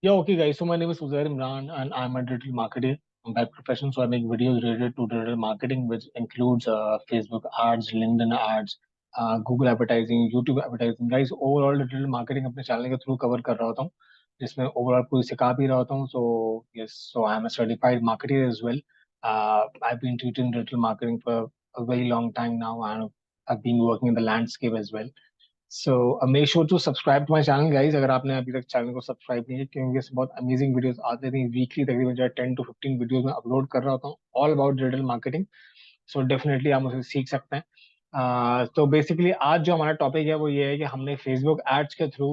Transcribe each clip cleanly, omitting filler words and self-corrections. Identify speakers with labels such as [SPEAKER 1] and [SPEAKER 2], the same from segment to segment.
[SPEAKER 1] Yeah, okay, guys. So my name is Uzair Imran, and I'm a digital marketer by profession. So I make videos related to digital marketing, which includes Facebook ads, LinkedIn ads, Google advertising, YouTube advertising. Guys, overall digital marketing अपने channel के through cover कर रहा होता हूँ, जिसमें overall पूरी सिखा भी रहा होता हूँ. So yes, so I am a certified marketer as well. I've been teaching digital marketing for a very long time now, and I've been working in the landscape as well. So make sure to subscribe to my channel guys, अगर आपने अभी तक channel को subscribe नहीं किया, क्योंकि इससे बहुत अमेजिंग वीडियोस आते हैं. वीकली तकरीबन जो है 10 to 15 वीडियोस में अपलोड कर रहा होता हूँ, all about digital marketing. So definitely आप मुझे सीख सकते हैं. तो बेसिकली आज जो हमारा टॉपिक है वो ये है कि हमने फेसबुक एड्स के थ्रू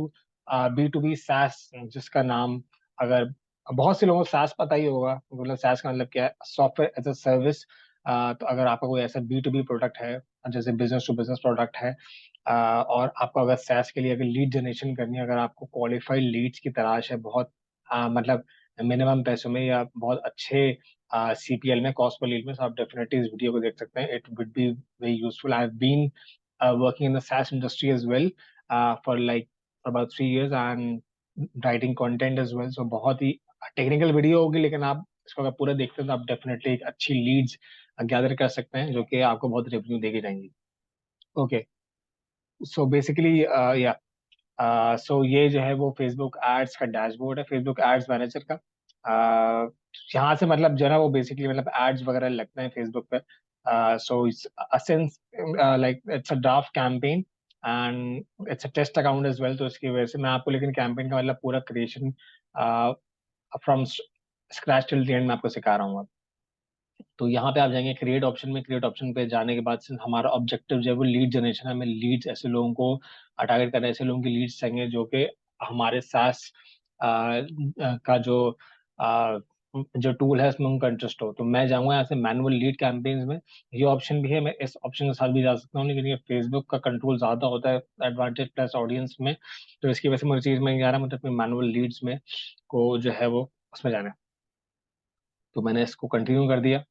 [SPEAKER 1] B2B SaaS, जिसका नाम, अगर बहुत से लोगों को SaaS पता ही होगा, मतलब SaaS का मतलब क्या है, सॉफ्टवेयर एज अ सर्विस. तो अगर आपका कोई ऐसा B2B प्रोडक्ट है, जैसे बिजनेस टू बिजनेस प्रोडक्ट है, और आपको अगर SaaS के लिए अगर लीड जनरेशन करनी है, अगर आपको क्वालिफाइड लीड्स की तलाश है, बहुत मतलब मिनिमम पैसों में या बहुत अच्छे CPL में, कॉस्ट पर लीड में, तो आप डेफिनेटली इस वीडियो को देख सकते हैं. It would be very useful. I have been working in the SaaS industry as well for like about 3 years and writing content as well. So बहुत ही टेक्निकल वीडियो होगी, लेकिन आप इसको अगर पूरा देखते हैं तो आप डेफिनेटली एक अच्छी लीड्स गैदर कर सकते हैं, जो कि आपको बहुत रेवेन्यू देके जाएंगी. ओके, सो बेसिकली या सो ये जो है वो फेसबुक एड्स का डैशबोर्ड है, फेसबुक एड्स मैनेजर का. uh, यहाँ से मतलब जो है ना, वो बेसिकली मतलब एड्स वगैरह लगते हैं फेसबुक पे. So it's since like it's a draft campaign and it's a test account as well. तो इसकी वजह से मैं आपको, लेकिन कैंपेन का मतलब पूरा creation from scratch till the end मैं आपको सिखा रहा हूँ. तो यहाँ पे आप जाएंगे क्रिएट ऑप्शन में. क्रिएट ऑप्शन पे जाने के बाद से हमारा ऑब्जेक्टिव जो है वो लीड जनरेशन है. हमें लीड्स, ऐसे लोगों को टारगेट करना है, ऐसे लोगों की लीड्स चाहिए जो कि हमारे सास का जो टूल है उसमें उनका इंटरेस्ट हो. तो मैं जाऊंगा यहाँ से मैनुअल लीड कैंपेन्स में. ये ऑप्शन भी है, मैं इस ऑप्शन के साथ भी जा सकता हूँ, लेकिन ये फेसबुक का कंट्रोल ज्यादा होता है एडवांटेज प्लस ऑडियंस में. तो इसकी वजह से मुझे चीज में जा रहा है, मतलब मैनुअल लीड्स में को जो है वो उसमें जाना है. तो मैंने इसको कंटिन्यू कर दिया.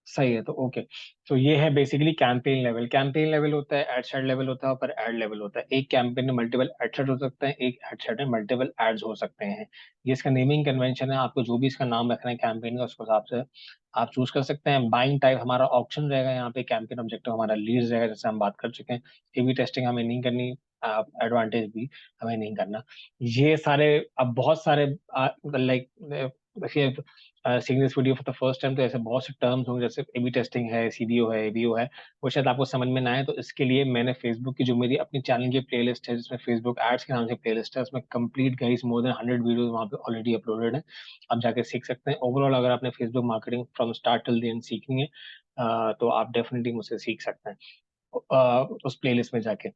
[SPEAKER 1] सही है, तो ओके. तो ये है basically campaign level. Campaign level होता है, एड सेट लेवल होता है, और एड लेवल होता है. एक कैंपेन में मल्टीपल एड सेट हो सकते हैं, एक एड सेट में मल्टीपल एड्स हो सकते हैं. ये इसका नेमिंग कन्वेंशन है. आपको जो भी इसका नाम रखना है कैंपेन का, उसके हिसाब से आप चूज कर सकते हैं. बाइंग टाइप हमारा ऑप्शन रहेगा यहाँ पे. कैंपेन ऑब्जेक्टिव हमारा लीड्स रहेगा, जैसे हम बात कर चुके हैं. ए बी टेस्टिंग हमें नहीं करनी, एडवांटेज भी हमें नहीं करना. ये सारे, अब बहुत सारे लाइक, देखिए, seeing this video for the first time, तो ऐसे बहुत से टर्म्स होंगे, जैसे एबी टेस्टिंग है, CBO है, ABO है, वो शायद आपको समझ में ना आए. तो इसके लिए मैंने फेसबुक की जो मेरी अपनी चैनल की प्लेलिस्ट है, जिसमें फेसबुक एड्स के नाम से प्लेलिस्ट है, उसमें complete guys more than 100 videos वहाँ पे ऑलरेडी अपलोडेड है. आप जाके सीख सकते हैं. ओवरऑल अगर आपने Facebook marketing from start till the end सीखनी है, तो आप डेफिनेटली मुझसे सीख सकते हैं उस प्लेलिस्ट में जाके.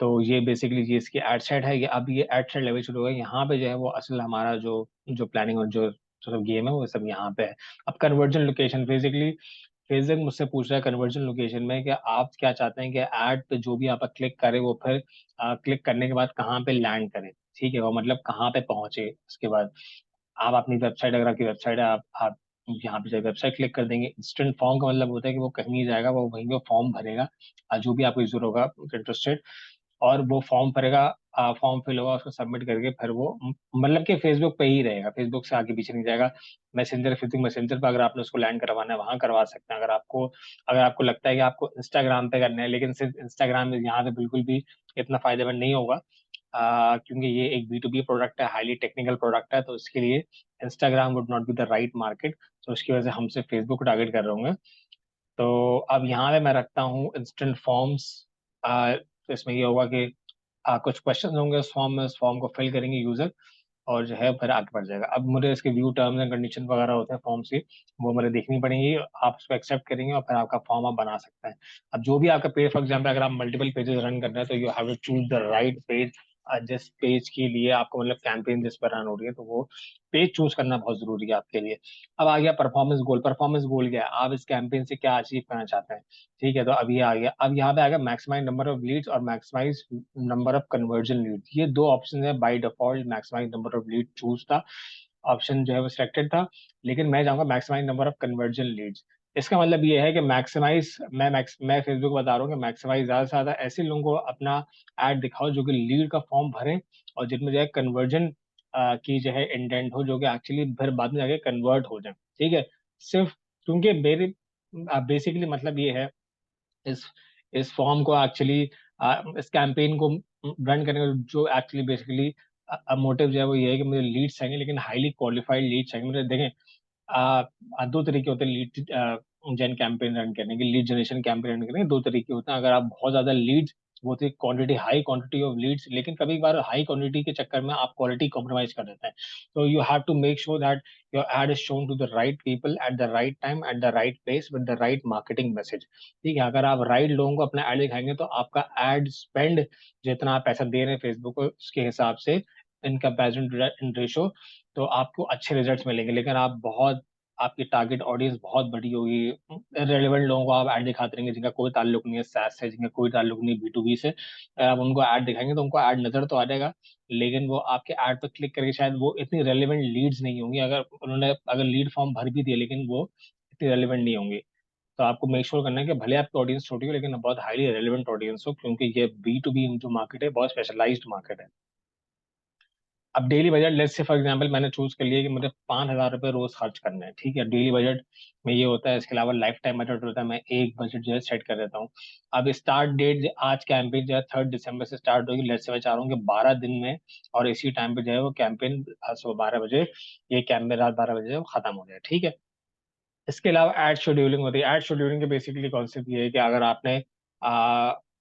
[SPEAKER 1] तो ये बेसिकली ये इसकी एड सेट है. ये अब ये एड सेट लेवल शुरू होगा. यहाँ पे जो है वो असल हमारा जो जो प्लानिंग और जो जो गेम है वो सब यहाँ पे है. अब कन्वर्जन लोकेशन, बेसिकली फेसबुक मुझसे पूछ रहा है कन्वर्जन लोकेशन में कि आप क्या चाहते हैं कि ऐड पे जो भी आप क्लिक करें, वो फिर क्लिक करने के बाद कहाँ पे लैंड करें. ठीक है, वो मतलब कहाँ पे पहुंचे. उसके बाद आप अपनी वेबसाइट, अगर आपकी वेबसाइट है, आप यहाँ पे वेबसाइट क्लिक कर देंगे. इंस्टेंट फॉर्म का मतलब होता है कि वो कहीं नहीं जाएगा, वो वहीं पे फॉर्म भरेगा, जो भी आपको यूजर होगा इंटरेस्टेड, और वो फॉर्म भरेगा. फॉर्म फिल होगा, उसको सबमिट करके फिर वो मतलब कि फेसबुक पे ही रहेगा, फेसबुक से आगे पीछे नहीं जाएगा. मैसेंजर, फेसबुक मैसेंजर पे अगर आपने उसको लैंड करवाना है, वहां करवा सकते हैं. अगर आपको लगता है कि आपको इंस्टाग्राम पे करना है, लेकिन सिर्फ इंस्टाग्राम में यहाँ पे बिल्कुल भी इतना फायदेमंद नहीं होगा, क्योंकि ये एक B2B प्रोडक्ट है, हाईली टेक्निकल प्रोडक्ट है. तो इसके लिए Instagram would not be the right market. तो उसकी वजह से हमसे फेसबुक को टारगेट कर रहे होंगे. तो अब यहाँ पे मैं रखता हूँ इंस्टेंट फॉर्म्स. तो इसमें ये होगा कि कुछ क्वेश्चन होंगे उस फॉर्म में, उस फॉर्म को फिल करेंगे यूजर, और जो है फिर आगे बढ़ जाएगा. अब मुझे इसके व्यू टर्म्स एंड कंडीशन वगैरह होते हैं फॉर्म की, वो मुझे देखनी पड़ेंगी. आप उसको एक्सेप्ट करेंगे और फिर आपका फॉर्म आप बना सकते हैं. अब जो भी आपका पेज, फॉर एग्जाम्पल अगर आप मल्टीपल पेजेस रन कर रहे हैं, तो you have to choose the right page. जिस पेज के लिए आपको मतलब कैंपेन जिस पर रन हो रही है, तो वो पेज चूज करना बहुत जरूरी है आपके लिए. अब आ गया परफॉर्मेंस गोल. परफॉर्मेंस गोल क्या है, आप इस कैंपेन से क्या अचीव करना चाहते हैं. ठीक है, तो अब ये आ गया. अब यहाँ पे आ गया मैक्सिमाइज नंबर ऑफ लीड्स और maximise number of conversion lead. ये दो ऑप्शन है by default. Maximise number of lead choose था, ऑप्शन जो है वो सिलेक्टेड था, लेकिन मैं जाऊंगा maximise number of conversion leads. इसका मतलब ये है कि मैक्सिमाइज, मैं फेसबुक बता रहा हूँ कि मैक्सिमाइज ज्यादा से ज्यादा ऐसे लोगों को अपना ऐड दिखाओ जो कि लीड का फॉर्म भरें, और जिनमें जो है कन्वर्जन की जो है इंटेंट हो, जो कि एक्चुअली फिर बाद में जाके कन्वर्ट हो जाए। ठीक है, सिर्फ क्योंकि मेरे बेसिकली मतलब ये है, इस इस फॉर्म को एक्चुअली, इस कैंपेन को रन करने का जो एक्चुअली बेसिकली मोटिव जो है वो ये है कि मुझे लीड्स चाहिए, लेकिन हाईली क्वालिफाइड लीड चाहिए मुझे। देखें, दो तरीके होते हैं लीड जेन कैंपेन रन करने के, लीड जनरेशन कैंपेन रन करने के दो तरीके होते हैं। अगर आप बहुत ज्यादा लीड्स, बहुत ही quantity, high quantity of leads, लेकिन कभी बार हाई क्वांटिटी के चक्कर में आप क्वालिटी कॉम्प्रोमाइज कर देते हैं। तो you have to make sure that your ad is shown to the right people at the right time at the right place with the right marketing message. ठीक है, अगर आप राइट लोगों को अपना एड दिखाएंगे तो आपका एड स्पेंड, जितना आप पैसा दे रहे हैं फेसबुक को, उसके हिसाब से इन कंपेरिजन इन रेशो, तो आपको अच्छे रिजल्ट्स मिलेंगे। लेकिन आप बहुत, आपकी टारगेट ऑडियंस बहुत बड़ी होगी, रेलेवेंट लोगों को आप ऐड दिखाते रहेंगे जिनका कोई ताल्लुक नहीं है सैस से, जिनका कोई ताल्लुक नहीं बी टू बी से, अगर आप उनको ऐड दिखाएंगे तो उनको ऐड नजर तो आ जाएगा, लेकिन वो आपके ऐड पर क्लिक करके शायद वो इतनी रेलेवेंट लीड्स नहीं होंगी, अगर उन्होंने अगर लीड फॉर्म भर भी दिए लेकिन वो इतनी रेलेवेंट नहीं होंगी। तो आपको मेक श्योर करना है कि भले आपकी ऑडियंस छोटी हो लेकिन बहुत हाईली रेलेवेंट ऑडियंस हो, क्योंकि ये बी टू बी जो मार्केट है बहुत स्पेशलाइज्ड मार्केट है। अब daily budget, let's say for example मैंने चूज कर लिया कि मुझे 5,000 रुपये रोज खर्च करने हैं। ठीक है, डेली बजट में ये होता है। इसके अलावा लाइफ टाइम बजट होता है, मैं एक बजट जो है सेट कर देता हूँ। अब स्टार्ट डेट, आज कैंपेन जो है 3 दिसंबर से स्टार्ट होगी। लेट्स से मैं चाह रहा हूँ कि 12 दिन में और इसी टाइम पे जो है वो कैंपेन सुबह 12 बजे, ये कैंपेन रात 12 बजे वो खत्म हो जाए। ठीक है, इसके अलावा एड शेड्यूलिंग होती है। एड शेड्यूलिंग के बेसिकली कॉन्सेप्ट ये है कि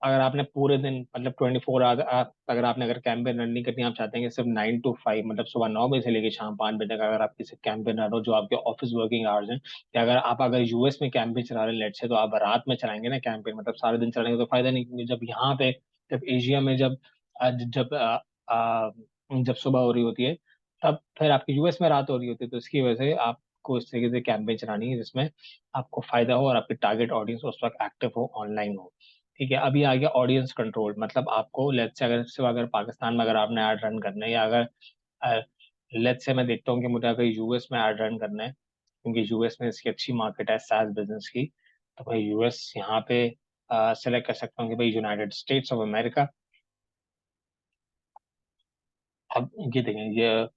[SPEAKER 1] अगर आपने पूरे दिन मतलब 24 आवर, अगर आपने अगर कैंपेन रन नहीं करनी, आप चाहते हैं कि सिर्फ 9 to 5 मतलब सुबह 9 बजे से लेकर शाम 5 बजे तक अगर आप किसी कैंपेन रन हो जो आपके ऑफिस वर्किंग आवर्स हैं, या अगर यूएस में कैंपेन चला रहे हैं लेट से, तो आप रात में चलाएंगे ना कैंपेन, मतलब सारे दिन चलाएंगे तो फायदा नहीं, क्योंकि जब यहाँ पे, जब एशिया में जब अ, जब अ, अ, जब सुबह हो रही होती है, तब फिर आपकी यूएस में रात हो रही होती है। तो इसकी वजह से आपको इस तरीके से कैंपेन चलानी है जिसमें आपको फायदा हो और आपकी टारगेट ऑडियंस उस वक्त एक्टिव हो, ऑनलाइन हो। ठीक है, अभी आ गया ऑडियंस कंट्रोल। मतलब आपको लेट्स से अगर सिर्फ अगर पाकिस्तान में अगर आपने ऐड रन करना है, या अगर लेट्स से मैं देखता हूँ कि मुझे अगर यूएस में ऐड रन करना है, क्योंकि यूएस में इसकी अच्छी मार्केट है सास बिजनेस की, तो भाई यूएस यहाँ पे सेलेक्ट कर सकता हूँ कि भाई यूनाइटेड स्टेट्स ऑफ अमेरिका। अब ये देखें, ये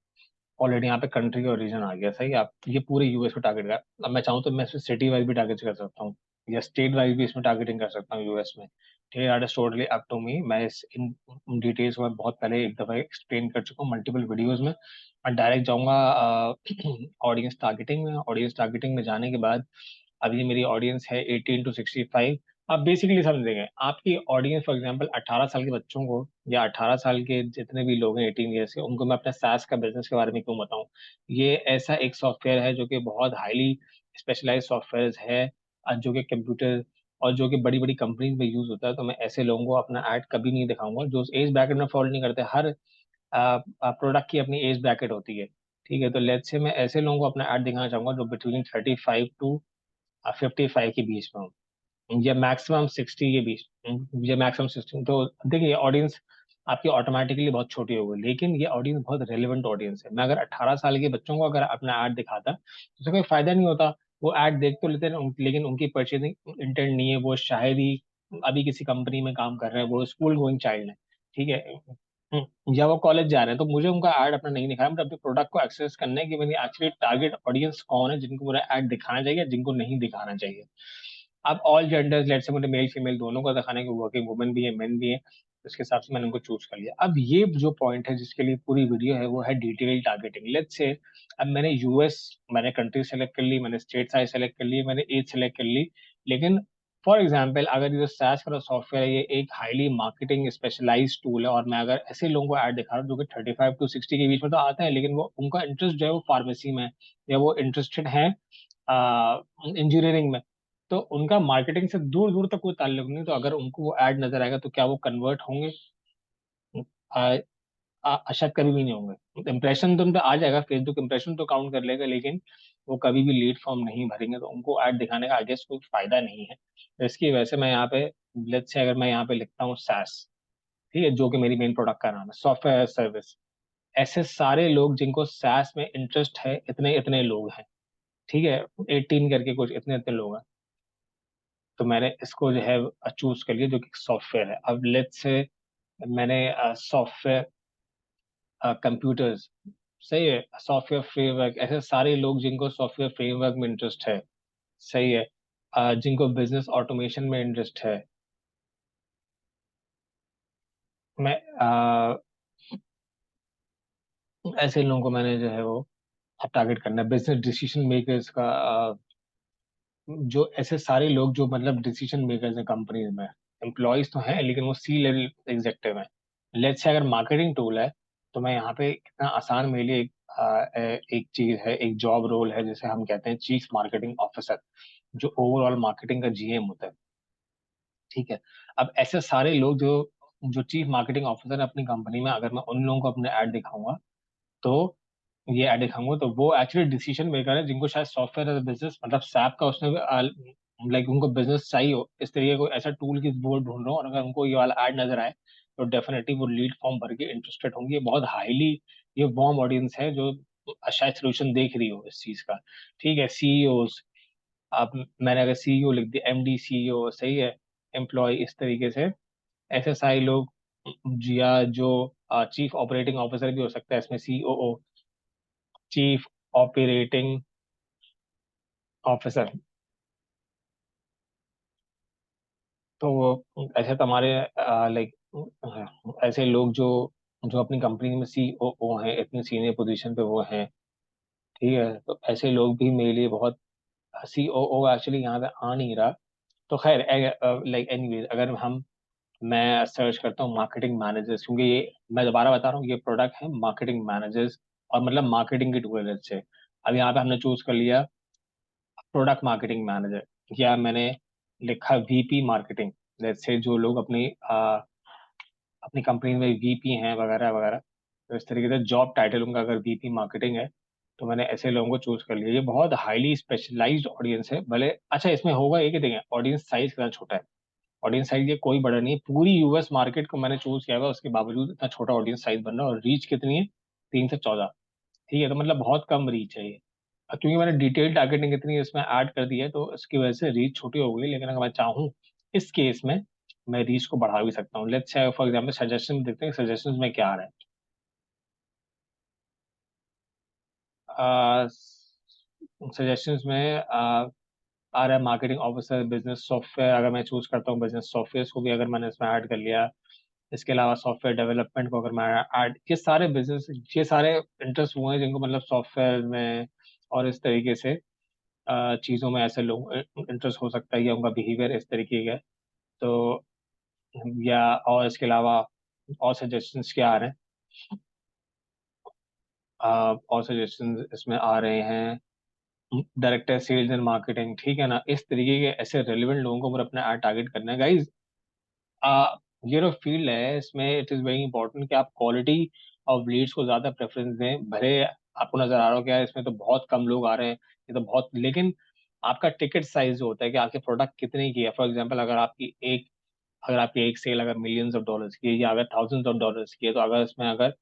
[SPEAKER 1] ऑलरेडी यहाँ पे कंट्री और रीजन आ गया, सही है। आप ये पूरे यूएस को टारगेट कर, अब मैं चाहूँ तो मैं इसमें सिटी वाइज भी टारगेट कर सकता हूँ, या स्टेट वाइज भी इसमें टारगेटिंग कर सकता हूँ यूएस में। ठीक है, that is totally up to me. मैं इस इन डिटेल्स को मैं बहुत पहले एक दफा एक्सप्लेन कर चुका हूँ मल्टीपल वीडियोज में। मैं डायरेक्ट जाऊंगा ऑडियंस टारगेटिंग में। ऑडियंस टारगेटिंग में जाने के बाद, अब ये मेरी ऑडियंस है 18 to 65। आप बेसिकली समझेंगे आपकी ऑडियंस, फॉर एग्जांपल 18 साल के बच्चों को, या 18 साल के जितने भी लोग हैं 18 ईयर्स के, उनको मैं अपने सास का बिजनेस के बारे में क्यों बताऊं। ये ऐसा एक सॉफ्टवेयर है जो कि बहुत हाईली स्पेशलाइज सॉफ्टवेयर है, जो कि कंप्यूटर और जो कि बड़ी बड़ी कंपनीज में यूज होता है। तो मैं ऐसे लोगों को अपना ऐड कभी नहीं दिखाऊंगा जो एज ब्रैकेट में फॉलो नहीं करते। हर प्रोडक्ट की अपनी एज ब्रैकेट होती है। ठीक है, तो लेट्स से मैं ऐसे लोगों को अपना ऐड दिखाना चाहूंगा जो बिटवीन 35 to 55 के बीच में हो, या मैक्सिमम 60 के बीच, या मैक्सिमम 60। तो देखिए, ऑडियंस आपकी ऑटोमेटिकली बहुत छोटी होगी, लेकिन ये ऑडियंस बहुत रेलिवेंट ऑडियंस है। मैं अगर 18 साल के बच्चों को अगर अपना ऐड दिखाता तो उससे कोई फायदा नहीं होता। वो ऐड देख तो लेते हैं लेकिन उनकी परचेजिंग इंटेंट नहीं है, वो शायद ही अभी किसी कंपनी में काम कर रहे हैं, वो स्कूल गोइंग चाइल्ड है। ठीक है, या वो कॉलेज जा रहे हैं, तो मुझे उनका ऐड अपना नहीं दिखाना, मुझे अपने प्रोडक्ट को एक्सेस करना है कि मेरी एक्चुअली टारगेट ऑडियंस कौन है, जिनको मुझे ऐड दिखाना चाहिए, जिनको नहीं दिखाना चाहिए। अब ऑल जेंडर्स, लेट्स से मुझे मेल फीमेल दोनों का दिखाना है कि वर्किंग वुमेन भी है, मेन भी है, उसके हिसाब से मैंने उनको चूज कर लिया। अब ये जो पॉइंट है जिसके लिए पूरी वीडियो है वो है डिटेल टारगेटिंग। लेट्स से अब मैंने यूएस, मैंने कंट्री सेलेक्ट कर ली, मैंने स्टेट साइज सेलेक्ट कर ली, मैंने एज सेलेक्ट कर ली, लेकिन फॉर एग्जाम्पल अगर ये जो SaaS का सॉफ्टवेयर है ये एक हाईली मार्केटिंग स्पेशलाइज टूल है, और मैं अगर ऐसे लोगों को ऐड दिखा रहा हूँ जो कि 35 to 60 के बीच में तो आते हैं, लेकिन वो उनका इंटरेस्ट जो है वो फार्मेसी में है, या वो इंटरेस्टेड है इंजीनियरिंग में, तो उनका मार्केटिंग से दूर दूर तक कोई ताल्लुक नहीं। तो अगर उनको वो ऐड नजर आएगा तो क्या वो कन्वर्ट होंगे? आ, शायद कभी भी नहीं होंगे। इंप्रेशन तो उन पे आ जाएगा, फेसबुक इंप्रेशन तो काउंट कर लेगा, लेकिन वो कभी भी लीड फॉर्म नहीं भरेंगे, तो उनको ऐड दिखाने का आगे कोई फायदा नहीं है। तो इसकी वजह से मैं यहाँ पे, लेट्स से अगर मैं यहाँ पे लिखता हूँ SaaS, ठीक है, जो कि मेरी मेन प्रोडक्ट का नाम है, सॉफ्टवेयर सर्विस, ऐसे सारे लोग जिनको SaaS में इंटरेस्ट है, इतने इतने लोग हैं। ठीक है, 18 करके कुछ इतने इतने लोग हैं। तो मैंने इसको जो है चूज कर लिया, जो कि सॉफ्टवेयर है। अब लेट्स से मैंने सॉफ्टवेयर कंप्यूटर्स, सही है। सॉफ्टवेयर फ्रेमवर्क, ऐसे सारे लोग जिनको सॉफ्टवेयर फ्रेमवर्क में इंटरेस्ट है। सही है। जिनको बिजनेस ऑटोमेशन में इंटरेस्ट है। मैं ऐसे लोगों को मैंने जो है वो टारगेट करना है, बिजनेस डिसीजन मेकर्स का। जो ऐसे सारे लोग जो मतलब डिसीजन मेकर्स हैं कंपनीज में, एम्प्लॉयज तो हैं लेकिन वो सी लेवल एग्जेक्टिव हैं। लेट्स से अगर मार्केटिंग टूल है, तो मैं यहाँ पे कितना आसान मेरे लिए एक चीज है, एक जॉब रोल है जिसे हम कहते हैं चीफ मार्केटिंग ऑफिसर, जो ओवरऑल मार्केटिंग का जीएम होता है। ठीक है। अब ऐसे सारे लोग जो जो चीफ मार्केटिंग ऑफिसर है अपनी कंपनी में, अगर मैं उन लोगों को अपने ऐड दिखाऊंगा, तो ये ऐड दिखाऊंगा तो वो एक्चुअली डिसीजन मेकर है, जिनको शायद सॉफ्टवेयर एज बिजनेस मतलब सैप का उसने लाइक उनको बिजनेस चाहिए हो इस तरीके को ऐसा टूल की वो ढूंढ रहा हूँ, और अगर उनको ये वाला ऐड नजर आए तो डेफिनेटली वो लीड फॉर्म भर के इंटरेस्टेड होंगे। ये बहुत हाईली, ये वार्म ऑडियंस है जो शायद सोल्यूशन देख रही हो इस चीज का। ठीक है। सीईओ, आप, मैंने अगर सीईओ लिख दिया, एमडी सीईओ, सही है, एम्प्लॉय, इस तरीके से ऐसे सारे लोग, या जो चीफ ऑपरेटिंग ऑफिसर भी हो सकता है इसमें, सीओओ, चीफ ऑपरेटिंग ऑफिसर। तो वो ऐसे तुम्हारे लाइक ऐसे लोग जो जो अपनी कंपनी में सीओओ हैं, इतनी सीनियर पोजीशन पे वो हैं। ठीक है। तो ऐसे लोग भी मेरे लिए बहुत, सीओओ एक्चुअली यहाँ पे आ नहीं रहा। तो खैर, लाइक एनीवेज, अगर हम, मैं सर्च करता हूँ मार्केटिंग मैनेजर्स, क्योंकि ये, मैं दोबारा बता रहा हूँ, ये प्रोडक्ट है मार्केटिंग मैनेजर्स, और मतलब मार्केटिंग की टूल से। अब यहाँ पे हमने चूज कर लिया प्रोडक्ट मार्केटिंग मैनेजर, या मैंने लिखा वीपी मार्केटिंग। जैसे से जो लोग अपनी कंपनी में वीपी हैं वगैरह वगैरह, तो इस तरीके से जॉब टाइटल उनका अगर वीपी मार्केटिंग है, तो मैंने ऐसे लोगों को चूज कर लिया। ये बहुत हाईली स्पेशलाइज्ड ऑडियंस है। भले अच्छा इसमें होगा ये कि देखें ऑडियंस साइज कितना छोटा है। ऑडियंस साइज ये कोई बड़ा नहीं है, पूरी यूएस मार्केट को मैंने चूज किया हुआ है, उसके बावजूद इतना छोटा ऑडियंस साइज बन रहा है, और रीच कितनी है, 314। ठीक है। तो मतलब बहुत कम रीच है ये। क्योंकि मैंने डिटेल टारगेटिंग इतनी इसमें ऐड कर दी है, तो इसकी वजह से रीच छोटी हो गई। लेकिन अगर मैं चाहूँ इस केस में, मैं रीच को बढ़ा भी सकता हूँ। Let's say for example suggestion देखते हैं, सजेशंस में क्या आ रहा है। सजेशंस में आ रहा है मार्केटिंग ऑफिसर, बिजनेस सॉफ्टवेयर। अगर मैं चूज करता हूँ बिजनेस सॉफ्टवेयर को भी, अगर मैंने इसमें ऐड कर लिया, इसके अलावा सॉफ्टवेयर डेवलपमेंट को अगर मैं ऐड, ये सारे बिजनेस, ये सारे इंटरेस्ट हुए हैं जिनको मतलब सॉफ्टवेयर में और इस तरीके से चीज़ों में ऐसे लोग इंटरेस्ट हो सकता है, या उनका बिहेवियर इस तरीके का है। तो या और इसके अलावा और सजेशंस क्या आ रहे हैं, और सजेशंस इसमें आ रहे हैं डायरेक्टर सेल्स एंड मार्केटिंग। ठीक है ना, इस तरीके के ऐसे रेलिवेंट लोगों को मुझे अपना टारगेट करना है गाइज। ये जो फील्ड है इसमें इट इज़ वेरी इंपॉर्टेंट कि आप क्वालिटी ऑफ लीड्स को ज़्यादा प्रेफरेंस दें। भले आपको नजर आ रहा हो क्या इसमें तो बहुत कम लोग आ रहे हैं, ये तो बहुत, लेकिन आपका टिकट साइज जो होता है कि आपके प्रोडक्ट कितने की है। फॉर एग्जांपल, अगर आपकी एक सेल अगर मिलियंस ऑफ डॉलर्स की है, या अगर थाउजेंड्स ऑफ डॉलर्स की है, तो अगर इसमें अगर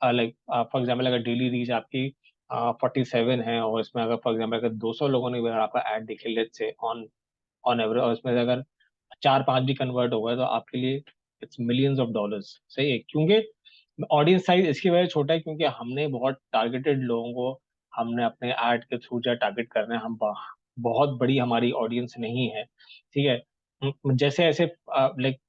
[SPEAKER 1] लाइक फॉर एग्जांपल अगर डेली रीच आपकी 47 है, और इसमें अगर फॉर एग्जांपल अगर 200 लोगों ने भी अगर आपका ऐड देखे let's say on on average, और इसमें से अगर चार पांच भी कन्वर्ट हो गए, तो आपके लिए इट्स मिलियंस ऑफ डॉलर्स। सही है। क्योंकि ऑडियंस साइज इसकी वजह से छोटा है क्योंकि हमने बहुत टारगेटेड लोगों को हमने अपने ऐड के थ्रू जो टारगेट कर रहे हैं। बहुत बड़ी हमारी ऑडियंस नहीं है। ठीक है। जैसे ऐसे लाइक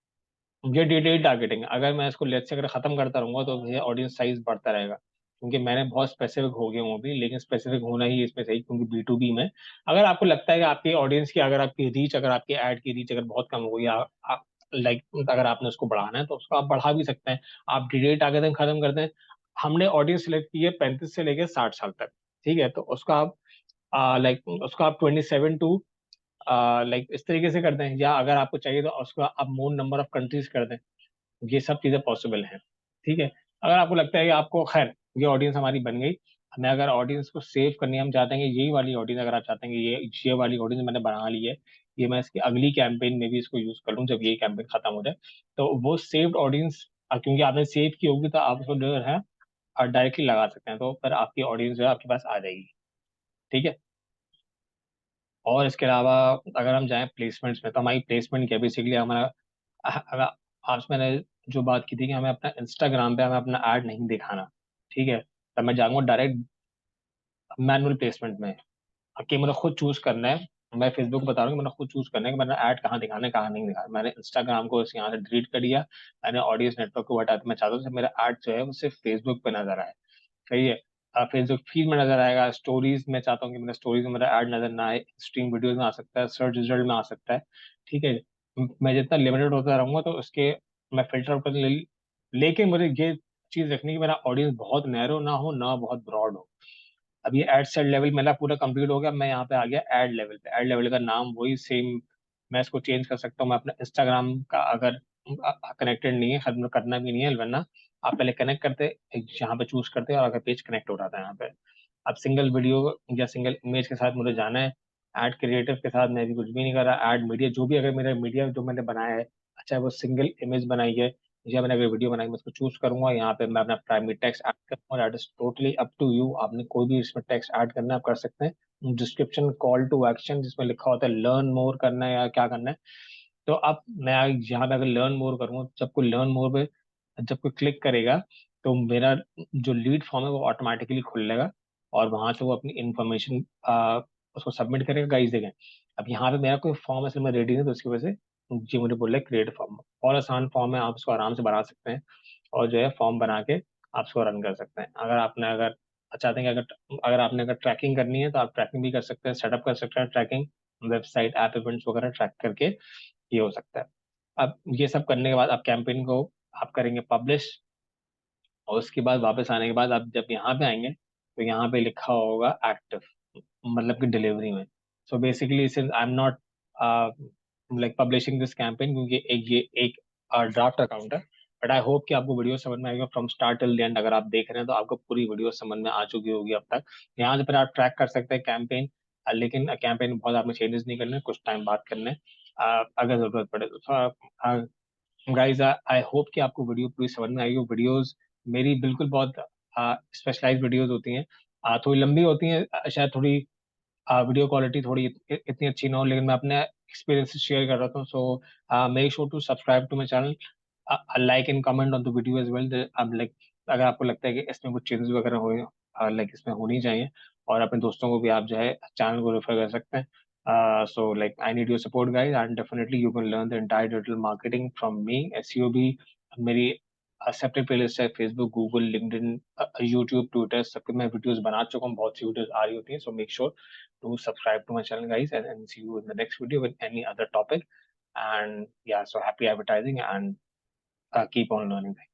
[SPEAKER 1] ये डिटेल टारगेटिंग, अगर मैं इसको लेट से अगर खत्म करता रहूंगा तो ये ऑडियंस साइज बढ़ता रहेगा, क्योंकि मैंने बहुत स्पेसिफिक हो गया हूँ अभी। लेकिन स्पेसिफिक होना ही इसमें सही, क्योंकि बी टू बी में अगर आपको लगता है कि आपकी ऑडियंस की, अगर आपकी रीच, अगर आपकी ऐड की रीच अगर बहुत कम हो गई, या लाइक अगर आपने उसको बढ़ाना है तो उसको आप बढ़ा भी सकते हैं। आप डिटेल टारगेटिंग खत्म करते हैं। हमने ऑडियंस सेलेक्ट की है 35 से लेकर 60 साल तक। ठीक है। तो उसका आप लाइक उसको आप 27 टू लाइक इस तरीके से कर दें, या अगर आपको चाहिए तो उसको आप मोर नंबर ऑफ कंट्रीज कर दें। ये सब चीजें पॉसिबल हैं। ठीक है। अगर आपको लगता है कि आपको, खैर, ये ऑडियंस हमारी बन गई, हमें अगर ऑडियंस को सेव करनी है, हम चाहते हैं कि यही वाली ऑडियंस, अगर आप चाहते हैं कि ये वाली ऑडियंस मैंने बना ली है, ये मैं इसकी अगली कैंपेन में भी इसको यूज कर लूँ जब ये कैंपेन खत्म हो जाए, तो वो सेव्ड ऑडियंस, क्योंकि आपने सेव की होगी तो आप उसको जो है डायरेक्टली लगा सकते हैं, तो फिर आपकी ऑडियंस जो है आपके पास आ जाएगी। ठीक है। और इसके अलावा अगर हम जाएं प्लेसमेंट्स में, तो हमारी प्लेसमेंट क्या, बेसिकली हमारा, अगर आज मैंने जो बात की थी कि हमें अपना इंस्टाग्राम पे हमें अपना ऐड नहीं दिखाना। ठीक है। तब मैं जाऊंगा डायरेक्ट मैनुअल प्लेसमेंट में, कि मुझे खुद चूज करना है। मैं फेसबुक बता रहा हूँ कि मैंने खुद चूज करना है कि मैंने ऐड कहाँ दिखाना है, कहाँ नहीं दिखाना है। मैंने इंस्टाग्राम को यहाँ से डिलीट कर दिया, मैंने ऑडियंस नेटवर्क को हटा दिया। मैं चाहता हूँ कि मेरा ऐड जो है वो सिर्फ फेसबुक पे नजर आए। सही है। फेसबुक फीड में नजर आएगा, स्टोरीज में चाहता हूँ कि मेरे स्टोरीज में मेरा ऐड नजर ना आए, स्ट्रीम वीडियोज में आ सकता है, सर्च रिजल्ट में आ सकता है। ठीक है। मैं जितना लिमिटेड होता रहूंगा तो उसके मैं फिल्टर कर लेकिन मुझे ये चीज रखनी है कि मेरा ऑडियंस बहुत नैरो ना हो, ना बहुत ब्रॉड हो। अब ये एड सेट लेवल मेरा पूरा कंप्लीट हो गया, मैं यहाँ पे आ गया एड लेवल पे। एड लेवल का नाम वही सेम, मैं इसको चेंज कर सकता हूँ। मैं अपना इंस्टाग्राम का अगर कनेक्टेड नहीं है, खत्म करना भी नहीं है, वरना आप पहले कनेक्ट करते, यहाँ पे चूज करते और अगर पेज कनेक्ट हो रहा था यहाँ पे। अब सिंगल वीडियो या सिंगल इमेज के साथ मुझे जाना है। ऐड क्रिएटिव के साथ मैं भी कुछ भी नहीं कर रहा। ऐड मीडिया जो भी, अगर मेरा मीडिया जो मैंने बनाया है, अच्छा वो सिंगल इमेज बनाई है या मैंने अगर वीडियो बनाई, मैं उसको चूज करूंगा। यहाँ पे मैं अपना प्राइमरी टेक्स्ट ऐड करूंगा। That is totally up to you, आपने कोई भी इसमें टेक्स्ट ऐड करना है आप कर सकते हैं। डिस्क्रिप्शन कॉल टू एक्शन जिसमें लिखा होता है लर्न मोर करना है या क्या करना है। तो अब मैं यहाँ पे अगर लर्न मोर करूंगा, जब कोई लर्न मोर पे जब कोई क्लिक करेगा तो मेरा जो लीड फॉर्म है वो ऑटोमेटिकली खुलेगा और वहां से वो अपनी इंफॉर्मेशन उसको सबमिट करेगा। गाइस देखें, अब यहाँ पे मेरा कोई फॉर्म असल में रेडी है तो उसकी वजह से जी मुझे बोल रहा है क्रिएट फॉर्म। और आसान फॉर्म है, आप उसको आराम से बना सकते हैं और जो है फॉर्म बना के आप उसको रन कर सकते हैं। अगर चाहते हैं कि अगर आपने अगर ट्रैकिंग करनी है तो आप ट्रैकिंग भी कर सकते हैं, सेटअप कर सकते हैं ट्रैकिंग, वेबसाइट ऐप इवेंट्स वगैरह ट्रैक करके ये हो सकता है। अब ये सब करने के बाद आप कैंपेन को आप करेंगे पब्लिश, और उसके बाद वापस आने के बाद आप जब यहाँ पे आएंगे तो यहाँ पे लिखा होगा एक्टिव, मतलब कि डिलीवरी में। So basically since I am not like publishing this campaign, क्योंकि ये एक ड्राफ्ट अकाउंट है, बट आई होप कि आपको वीडियो समझ में आएगा from start till the end. अगर आप देख रहे हैं तो आपको पूरी वीडियो समझ में आ चुकी होगी अब तक। यहाँ से फिर आप ट्रैक कर सकते हैं कैंपेन, लेकिन कैंपेन बहुत आपने चेंजेस नहीं करने, कुछ टाइम बाद करने अगर जरूरत पड़े तो। गाइस आई होप कि आपको वीडियो पूरी समझ में आएगी। वीडियोस मेरी बिल्कुल बहुत स्पेशलाइज्ड वीडियोस होती हैं, थोड़ी लंबी होती हैं, शायद थोड़ी वीडियो क्वालिटी थोड़ी इतनी अच्छी ना हो, लेकिन मैं अपने एक्सपीरियंस शेयर कर रहा हूँ। So make sure to subscribe to my channel, like and comment on the video as well. अब लाइक अगर आपको लगता है कि इसमें कुछ चेंजेस वगैरह हो लाइक इसमें होनी चाहिए, और अपने दोस्तों को भी आप जो है चैनल को रेफर कर सकते हैं। So like I need your support guys, and definitely you can learn the entire digital marketing from me। SEO भी मेरी सेपरेट प्लेलिस्ट है, Facebook, Google, LinkedIn, YouTube, Twitter, सब पे मैं वीडियोस बना चुका हूँ, बहुत सी वीडियोस आ रही होती हैं। So make sure to subscribe to my channel guys, and see you in the next video with any other topic। And yeah, so happy advertising and keep on learning things।